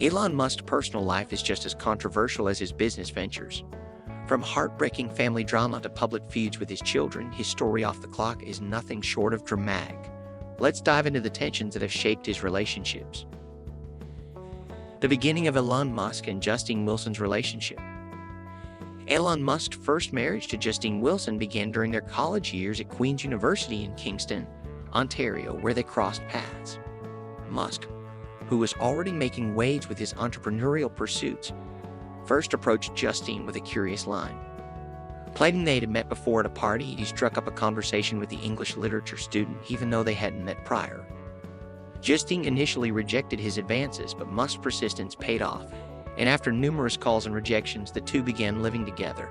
Elon Musk's personal life is just as controversial as his business ventures. From heartbreaking family drama to public feuds with his children, his story off the clock is nothing short of dramatic. Let's dive into the tensions that have shaped his relationships. The beginning of Elon Musk and Justine Wilson's relationship. Elon Musk's first marriage to Justine Wilson began during their college years at Queen's University in Kingston, Ontario, where they crossed paths. Musk, who was already making waves with his entrepreneurial pursuits, first approached Justine with a curious line. Claiming they had met before at a party, he struck up a conversation with the English literature student, even though they hadn't met prior. Justine initially rejected his advances, but Musk's persistence paid off, and after numerous calls and rejections, the two began living together.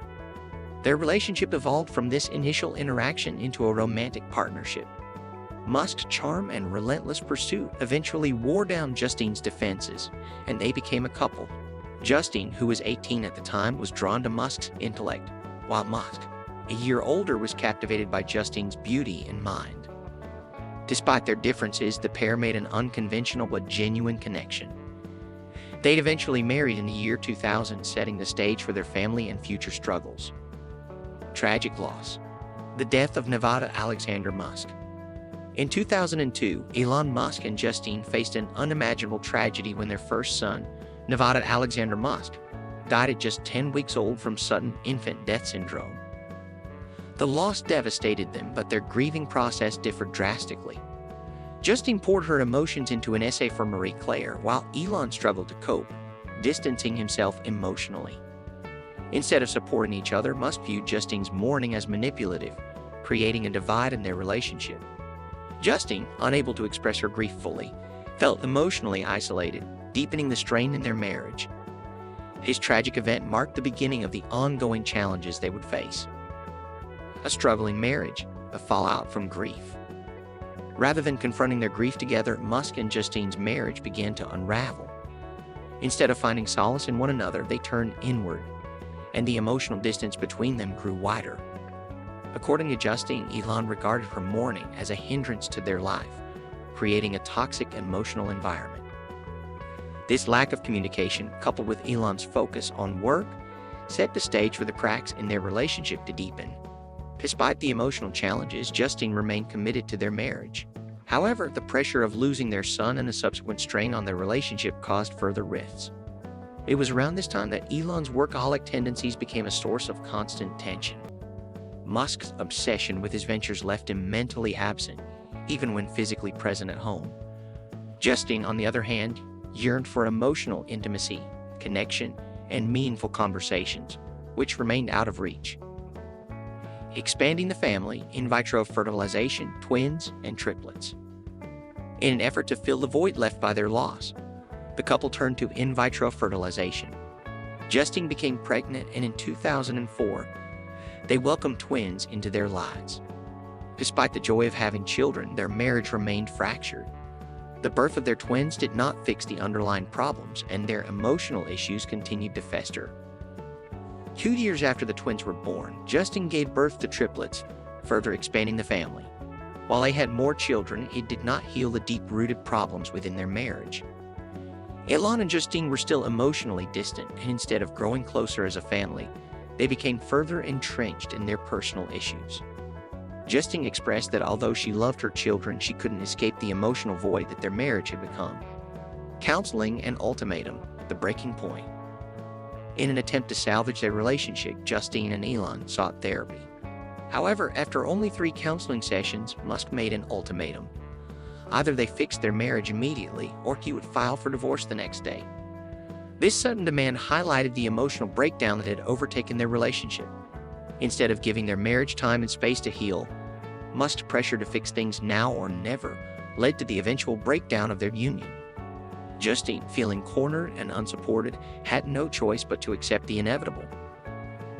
Their relationship evolved from this initial interaction into a romantic partnership. Musk's charm and relentless pursuit eventually wore down Justine's defenses, and they became a couple. Justine, who was 18 at the time, was drawn to Musk's intellect, while Musk, a year older, was captivated by Justine's beauty and mind. Despite their differences, the pair made an unconventional but genuine connection. They'd eventually married in the year 2000, setting the stage for their family and future struggles. Tragic loss. The death of Nevada Alexander Musk. In 2002, Elon Musk and Justine faced an unimaginable tragedy when their first son, Nevada Alexander Musk, died at just 10 weeks old from sudden infant death syndrome. The loss devastated them, but their grieving process differed drastically. Justine poured her emotions into an essay for Marie Claire, while Elon struggled to cope, distancing himself emotionally. Instead of supporting each other, Musk viewed Justine's mourning as manipulative, creating a divide in their relationship. Justine, unable to express her grief fully, felt emotionally isolated, deepening the strain in their marriage. This tragic event marked the beginning of the ongoing challenges they would face. A struggling marriage, a fallout from grief. Rather than confronting their grief together, Musk and Justine's marriage began to unravel. Instead of finding solace in one another, they turned inward, and the emotional distance between them grew wider. According to Justine, Elon regarded her mourning as a hindrance to their life, creating a toxic emotional environment. This lack of communication, coupled with Elon's focus on work, set the stage for the cracks in their relationship to deepen. Despite the emotional challenges, Justine remained committed to their marriage. However, the pressure of losing their son and the subsequent strain on their relationship caused further rifts. It was around this time that Elon's workaholic tendencies became a source of constant tension. Musk's obsession with his ventures left him mentally absent, even when physically present at home. Justine, on the other hand, yearned for emotional intimacy, connection, and meaningful conversations, which remained out of reach. Expanding the family, in vitro fertilization, twins, and triplets. In an effort to fill the void left by their loss, the couple turned to in vitro fertilization. Justine became pregnant, and in 2004, they welcomed twins into their lives. Despite the joy of having children, their marriage remained fractured. The birth of their twins did not fix the underlying problems, and their emotional issues continued to fester. 2 years after the twins were born, Justine gave birth to triplets, further expanding the family. While they had more children, it did not heal the deep-rooted problems within their marriage. Elon and Justine were still emotionally distant, and instead of growing closer as a family, they became further entrenched in their personal issues. Justine expressed that although she loved her children, she couldn't escape the emotional void that their marriage had become. Counseling and ultimatum, the breaking point. In an attempt to salvage their relationship, Justine and Elon sought therapy. However, after only 3 counseling sessions, Musk made an ultimatum. Either they fixed their marriage immediately, or he would file for divorce the next day. This sudden demand highlighted the emotional breakdown that had overtaken their relationship. Instead of giving their marriage time and space to heal, Musk's pressure to fix things now or never led to the eventual breakdown of their union. Justine, feeling cornered and unsupported, had no choice but to accept the inevitable.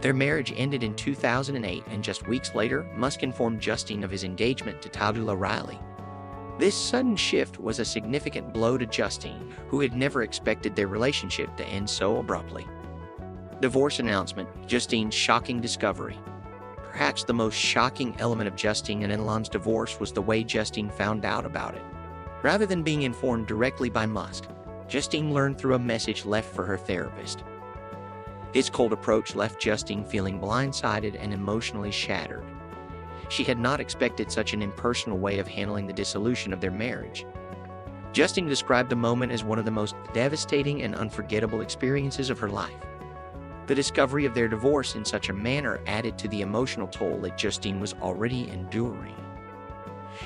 Their marriage ended in 2008, and just weeks later, Musk informed Justine of his engagement to Taylor Riley. This sudden shift was a significant blow to Justine, who had never expected their relationship to end so abruptly. Divorce announcement, Justine's shocking discovery. Perhaps the most shocking element of Justine and Elon's divorce was the way Justine found out about it. Rather than being informed directly by Musk, Justine learned through a message left for her therapist. His cold approach left Justine feeling blindsided and emotionally shattered. She had not expected such an impersonal way of handling the dissolution of their marriage. Justine described the moment as one of the most devastating and unforgettable experiences of her life. The discovery of their divorce in such a manner added to the emotional toll that Justine was already enduring.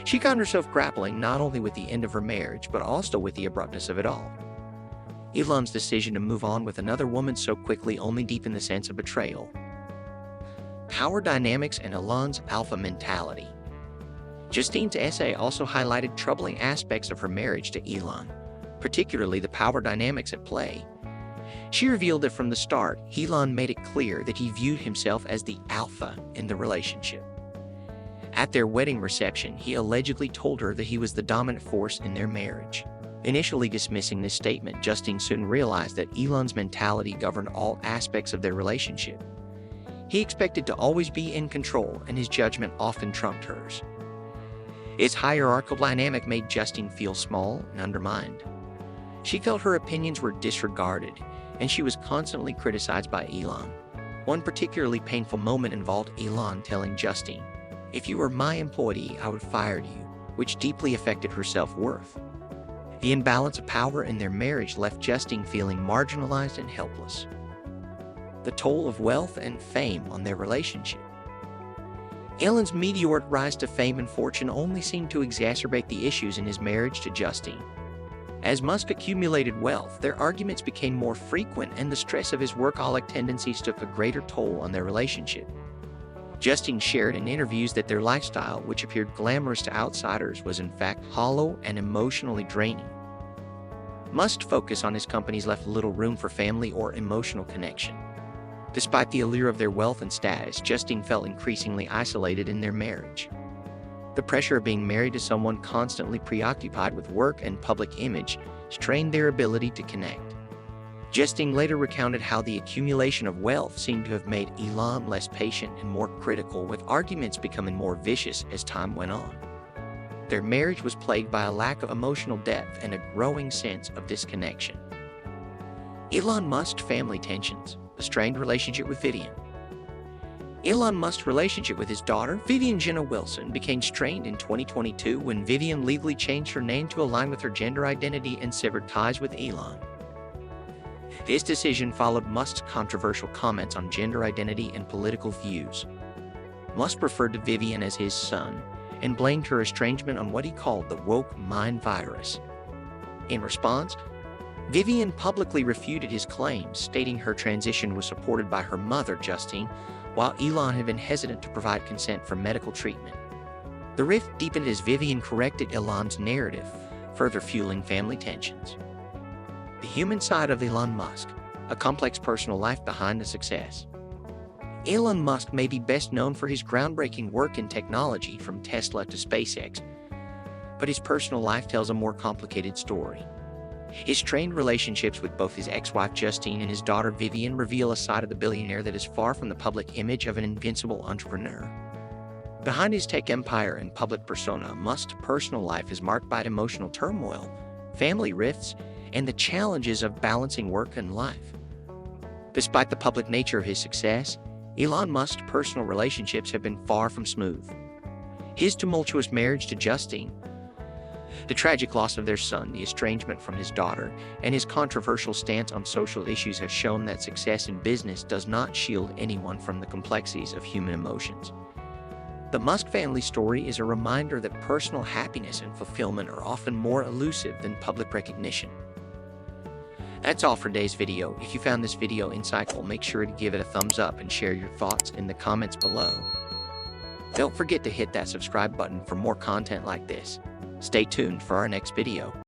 She found herself grappling not only with the end of her marriage, but also with the abruptness of it all. Elon's decision to move on with another woman so quickly only deepened the sense of betrayal. Power dynamics and Elon's alpha mentality. Justine's essay also highlighted troubling aspects of her marriage to Elon, particularly the power dynamics at play. She revealed that from the start, Elon made it clear that he viewed himself as the alpha in the relationship. At their wedding reception, he allegedly told her that he was the dominant force in their marriage. Initially dismissing this statement, Justine soon realized that Elon's mentality governed all aspects of their relationship. He expected to always be in control, and his judgment often trumped hers. Its hierarchical dynamic made Justine feel small and undermined. She felt her opinions were disregarded, and she was constantly criticized by Elon. One particularly painful moment involved Elon telling Justine, "If you were my employee, I would fire you," which deeply affected her self-worth. The imbalance of power in their marriage left Justine feeling marginalized and helpless. The toll of wealth and fame on their relationship. Elon's meteoric rise to fame and fortune only seemed to exacerbate the issues in his marriage to Justine. As Musk accumulated wealth, their arguments became more frequent, and the stress of his workaholic tendencies took a greater toll on their relationship. Justine shared in interviews that their lifestyle, which appeared glamorous to outsiders, was in fact hollow and emotionally draining. Musk's focus on his companies left little room for family or emotional connection. Despite the allure of their wealth and status, Justine felt increasingly isolated in their marriage. The pressure of being married to someone constantly preoccupied with work and public image strained their ability to connect. Justine later recounted how the accumulation of wealth seemed to have made Elon less patient and more critical, with arguments becoming more vicious as time went on. Their marriage was plagued by a lack of emotional depth and a growing sense of disconnection. Elon Musk's family tensions. A strained relationship with Vivian. Elon Musk's relationship with his daughter, Vivian Jenna Wilson, became strained in 2022 when Vivian legally changed her name to align with her gender identity and severed ties with Elon. This decision followed Musk's controversial comments on gender identity and political views. Musk referred to Vivian as his son and blamed her estrangement on what he called the woke mind virus. In response, Vivian publicly refuted his claims, stating her transition was supported by her mother, Justine, while Elon had been hesitant to provide consent for medical treatment. The rift deepened as Vivian corrected Elon's narrative, further fueling family tensions. The human side of Elon Musk, a complex personal life behind the success. Elon Musk may be best known for his groundbreaking work in technology from Tesla to SpaceX, but his personal life tells a more complicated story. His strained relationships with both his ex-wife Justine and his daughter Vivian reveal a side of the billionaire that is far from the public image of an invincible entrepreneur. Behind his tech empire and public persona, Musk's personal life is marked by emotional turmoil, family rifts, and the challenges of balancing work and life. Despite the public nature of his success, Elon Musk's personal relationships have been far from smooth. His tumultuous marriage to Justine, the tragic loss of their son, the estrangement from his daughter, and his controversial stance on social issues have shown that success in business does not shield anyone from the complexities of human emotions. The Musk family story is a reminder that personal happiness and fulfillment are often more elusive than public recognition. That's all for today's video. If you found this video insightful, make sure to give it a thumbs up and share your thoughts in the comments below. Don't forget to hit that subscribe button for more content like this. Stay tuned for our next video.